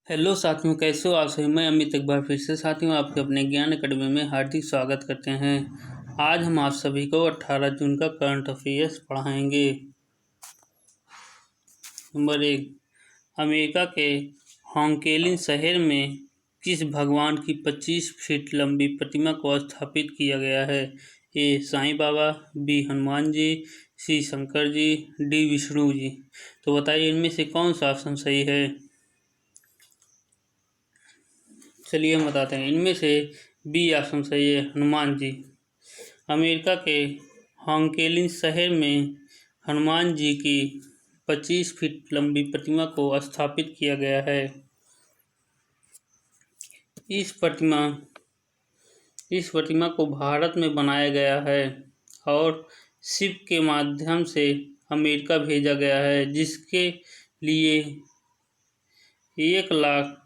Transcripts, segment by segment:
Hello साथियों, कैसे हो आप सभी। मैं अमित एक बार फिर से साथियों आपके अपने ज्ञान अकेडमी में हार्दिक स्वागत करते हैं। आज हम आप सभी को 18 जून का करंट अफेयर्स पढ़ाएंगे। नंबर 1, अमेरिका के होंगकेलिन शहर में किस भगवान की 25 फीट लंबी प्रतिमा को स्थापित किया गया है। ए साईं बाबा, बी हनुमान जी, सी शंकर जी, डी विष्णु जी। तो बताइए इनमें से कौन सा ऑप्शन सही है। चलिए हम बताते हैं, इनमें से बी ऑप्शन सही है, हनुमान जी। अमेरिका के होंगकेलिन शहर में हनुमान जी की 25 फीट लंबी प्रतिमा को स्थापित किया गया है। इस प्रतिमा को भारत में बनाया गया है और शिप के माध्यम से अमेरिका भेजा गया है, जिसके लिए $1 लाख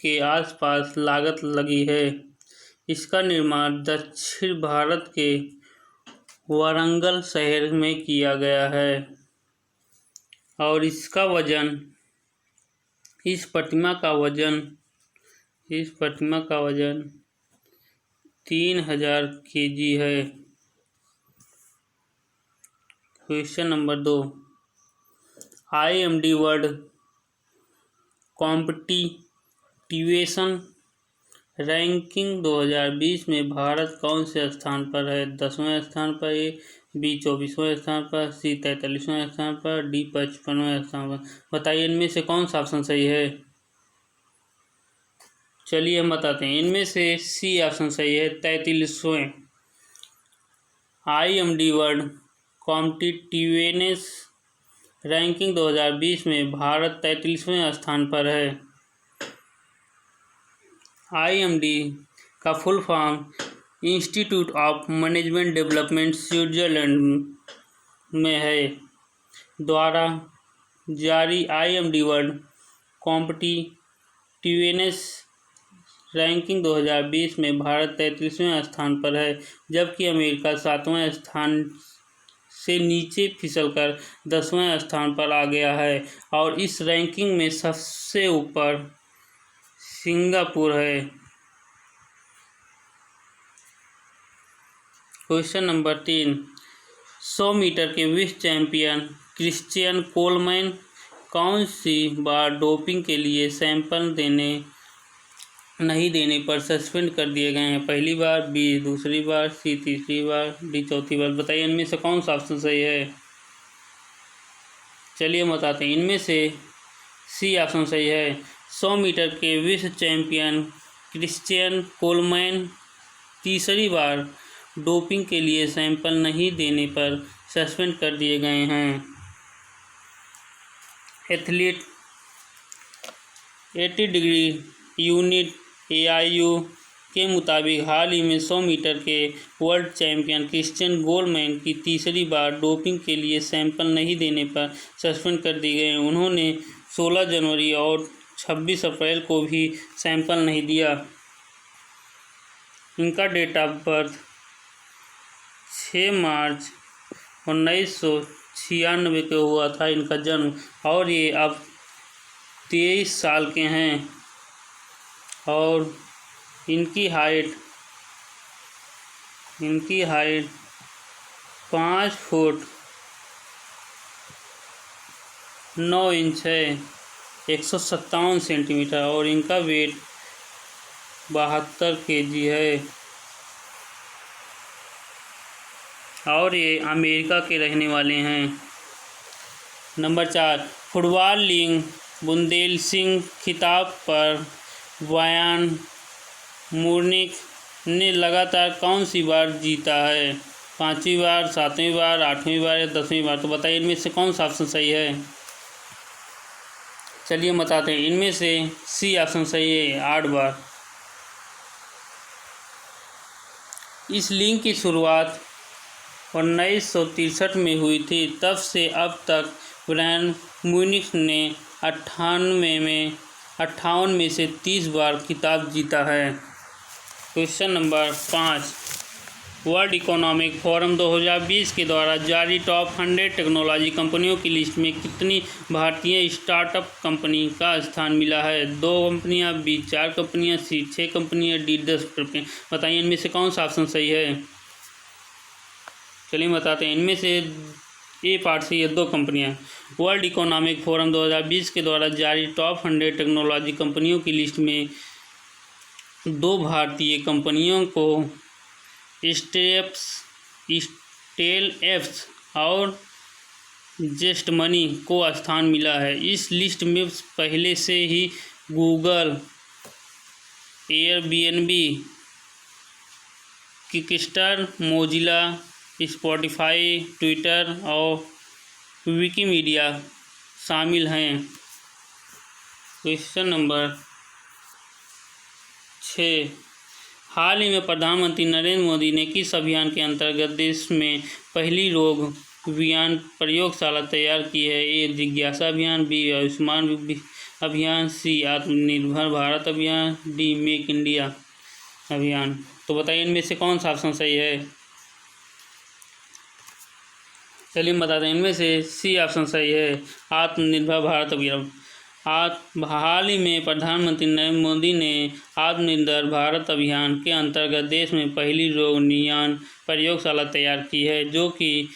के आसपास लागत लगी है। इसका निर्माण दक्षिण भारत के वारंगल शहर में किया गया है और इस प्रतिमा का वजन 3000 kg है। Question number 2, IMD world competitiveness ranking 2020 में भारत कौन से स्थान पर है। 10वें स्थान पर, ए बी 24वें स्थान पर, सी 43वें स्थान पर, डी 55वें स्थान पर। बताइए इनमें से कौन सा ऑप्शन सही है। चलिए हम बताते हैं, इनमें से सी ऑप्शन सही है, 43वें। IMD वर्ल्ड कॉम्पिटिटिवनेस रैंकिंग 2020 में भारत 43वें स्थान पर है। IMD का full form institute of management development Switzerland में है द्वारा जारी IMD वर्ल्ड कॉम्पिटिटिवनेस रैंकिंग 2020 में भारत 33वें स्थान पर है, जबकि अमेरिका 7वें स्थान से नीचे फिसलकर 10वें स्थान पर आ गया है और इस रैंकिंग में सबसे ऊपर सिंगापुर है। क्वेश्चन नंबर 3, 100 मीटर के विश्व चैंपियन क्रिश्चियन कोलमैन कौन सी बार डोपिंग के लिए सैंपल नहीं देने पर सस्पेंड कर दिए गए हैं। पहली बार, बी दूसरी बार, सी तीसरी बार, डी चौथी बार। बताइए इनमें से कौन सा ऑप्शन सही है। चलिए हम बताते हैं, इनमें से सी ऑप्शन सही है। 100 मीटर के विश्व चैंपियन क्रिश्चियन कोलमैन तीसरी बार डोपिंग के लिए सैंपल नहीं देने पर सस्पेंड कर दिए गए हैं। एथलीट 80 डिग्री यूनिट AIU के मुताबिक हाल ही में 100 मीटर के वर्ल्ड चैंपियन क्रिश्चियन कोलमैन की तीसरी बार डोपिंग के लिए सैंपल नहीं देने पर सस्पेंड कर दी गए। उन्होंने 16 जनवरी और 26 अप्रैल को भी सैंपल नहीं दिया। इनका डेट ऑफ बर्थ 6 मार्च 1996 को हुआ था इनका जन्म, और ये अब 23 साल के हैं और इनकी हाइट 5 फुट 9 इंच है, 157 सेंटीमीटर, और इनका वेट 72 kg है और ये अमेरिका के रहने वाले हैं। नंबर 4, फुटबॉल लीग बुंदेलसिंग खिताब पर बायर्न म्यूनिख ने लगातार कौन सी बार जीता है। 5वीं बार, 7वीं बार, 8वीं बार या 10वीं बार। तो बताइए इनमें से कौन सा ऑप्शन सही है। चलिए हम बताते हैं, इनमें से सी ऑप्शन सही है, 8 बार। इस लीग की शुरुआत 1963 में हुई थी। तब से अब तक बायर्न म्यूनिख ने 58 में से 30 बार खिताब जीता है। Question number 5, world economic forum 2020 के द्वारा जारी टॉप 100 टेक्नोलॉजी कंपनियों की लिस्ट में कितनी भारतीय स्टार्टअप कंपनी का स्थान मिला है? 2 कंपनियां, बी 4 कंपनियां, सी 6 कंपनियां, डी 10 कंपनियां। बताइए इनमें से कौन सा ऑप्शन सही है? चलिए बताते हैं। इनमें से ए पार्ट से ये 2 कंपनियां। वर्ल्ड इकोनॉमिक फोरम 2020 के द्वारा जारी टॉप 100 टेक्नोलॉजी कंपनियों की लिस्ट में 2 भारतीय कंपनियों को स्टेल एप्स और जेस्ट मनी को स्थान मिला है। इस लिस्ट में पहले से ही Google, Airbnb, Kickstarter, Mozilla, Spotify, Twitter और विकिमीडिया शामिल हैं। क्वेश्चन नंबर 6, हाल ही में प्रधानमंत्री नरेंद्र मोदी ने किस अभियान के अंतर्गत देश में पहली रोग विज्ञान प्रयोगशाला तैयार की है? ए जिज्ञासा अभियान, बी आयुष्मान अभियान, सी आत्मनिर्भर भारत अभियान, डी मेक इंडिया अभियान। तो बताइए इनमें से कौन सा ऑप्शन सही है? चलिए हम बताते हैं। इनमें से सी ऑप्शन सही है, आत्मनिर्भर भारत अभियान। हाल ही में प्रधानमंत्री नरेंद्र मोदी ने आत्मनिर्भर भारत अभियान के अंतर्गत देश में पहली रोग निदान प्रयोगशाला तैयार की है, जो कि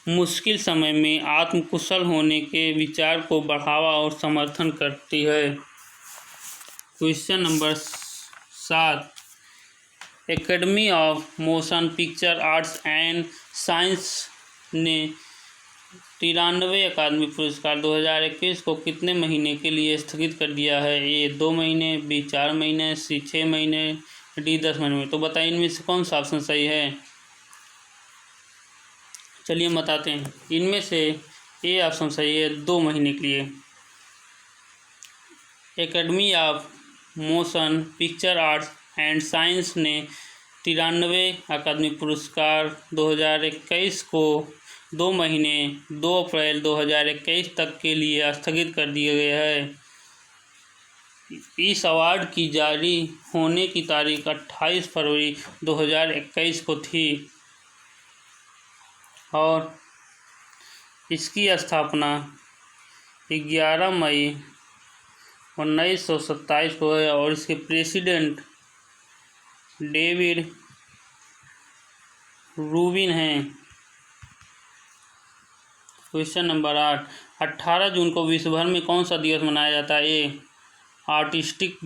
मुश्किल समय में आत्मकुशल होने के विचार को बढ़ावा और समर्थन करती है। Question number 7, academy of motion picture arts and science ने 93वें अकादमी पुरस्कार 2021 को कितने महीने के लिए स्थगित कर दिया है? ए 2 महीने, बी 4 महीने, सी 6 महीने, डी 10 महीने में। तो बताइए इनमें से कौन सा ऑप्शन सही है? चलिए हम बताते हैं। इनमें से ए ऑप्शन सही है, 2 महीने के लिए। Academy of motion picture arts and science ने 93वें अकादमी पुरस्कार 2021 को 2 महीने 2 अप्रैल 2021 तक के लिए स्थगित कर दिया गया है। इस अवार्ड की जारी होने की तारीख 28 फरवरी 2021 को थी और इसकी स्थापना 11 मई 1927 को है और इसके प्रेसिडेंट डेविड रूबिन हैं। क्वेश्चन नंबर 8, 18 जून को विश्व भर में कौन सा दिवस मनाया जाता है? A artistic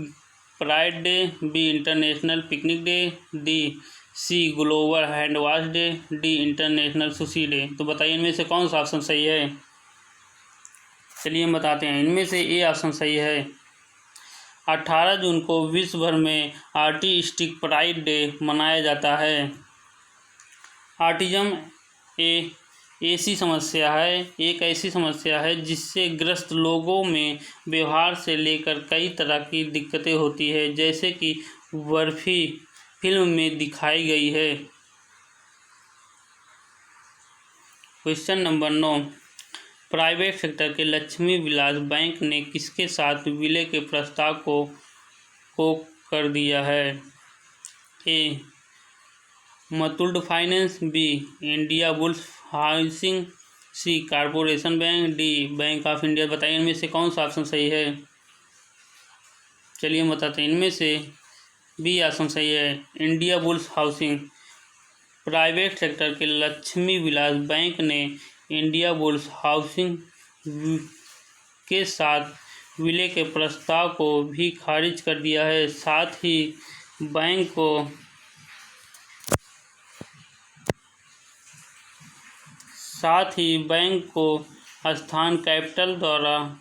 pride day, B international picnic day, D C global hand wash day, D international sushi day. तो बताइए इनमें से कौन सा ऑप्शन सही है? चलिए हम बताते हैं। इनमें से ए ऑप्शन सही है, 18 जून को विश्व भर में आर्टिस्टिक प्राइड डे मनाया जाता है। ऑटिज्म एक ऐसी समस्या है जिससे ग्रस्त लोगों में व्यवहार से लेकर कई तरह की दिक्कतें होती है, जैसे कि बर्फी फिल्म में दिखाई गई है। क्वेश्चन नंबर 9, प्राइवेट सेक्टर के लक्ष्मी विलास बैंक ने किसके साथ विलय के प्रस्ताव को कर दिया है? A Muthoot finance, B Indiabulls housing, C corporation bank, D bank of India. बताइए इनमें से कौन सा ऑप्शन सही है? चलिए हम बताते हैं। इनमें से बी ऑप्शन सही है, India bulls housing. Private sector के लक्ष्मी विलास बैंक ने इंडिया बुल्स हाउसिंग के साथ विलय के प्रस्ताव को भी खारिज कर दिया है। साथ ही बैंक को स्थान कैपिटल द्वारा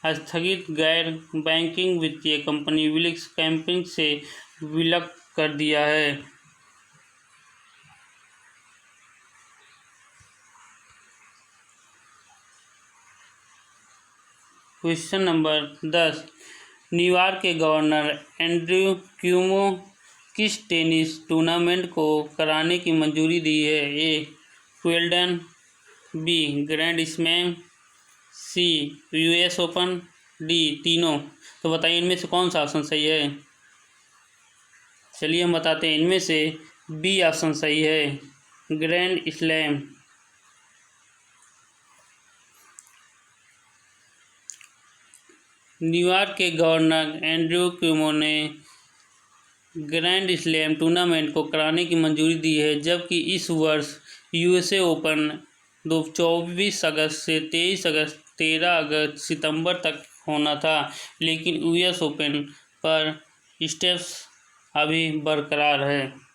स्थगित गैर बैंकिंग वित्तीय कंपनी विलिक्स कैंपिंग से विलय कर दिया है। क्वेश्चन नंबर 10, न्यूयॉर्क के गवर्नर एंड्रयू क्यूमो किस टेनिस टूर्नामेंट को कराने की मंजूरी दी है? ए विंबलडन, बी ग्रैंड स्लैम, सी यूएस ओपन, डी तीनों। तो बताइए इनमें से कौन सा ऑप्शन सही है? चलिए हम बताते हैं। इनमें से बी ऑप्शन सही है, ग्रैंड स्लैम। न्यूयॉर्क के गवर्नर एंड्रयू क्यूमो ने ग्रैंड स्लैम टूर्नामेंट को कराने की मंजूरी दी है, जबकि इस वर्ष यूएसए ओपन 24 अगस्त से 13 सितंबर तक होना था, लेकिन यूएस ओपन पर स्टेप्स अभी बरकरार है।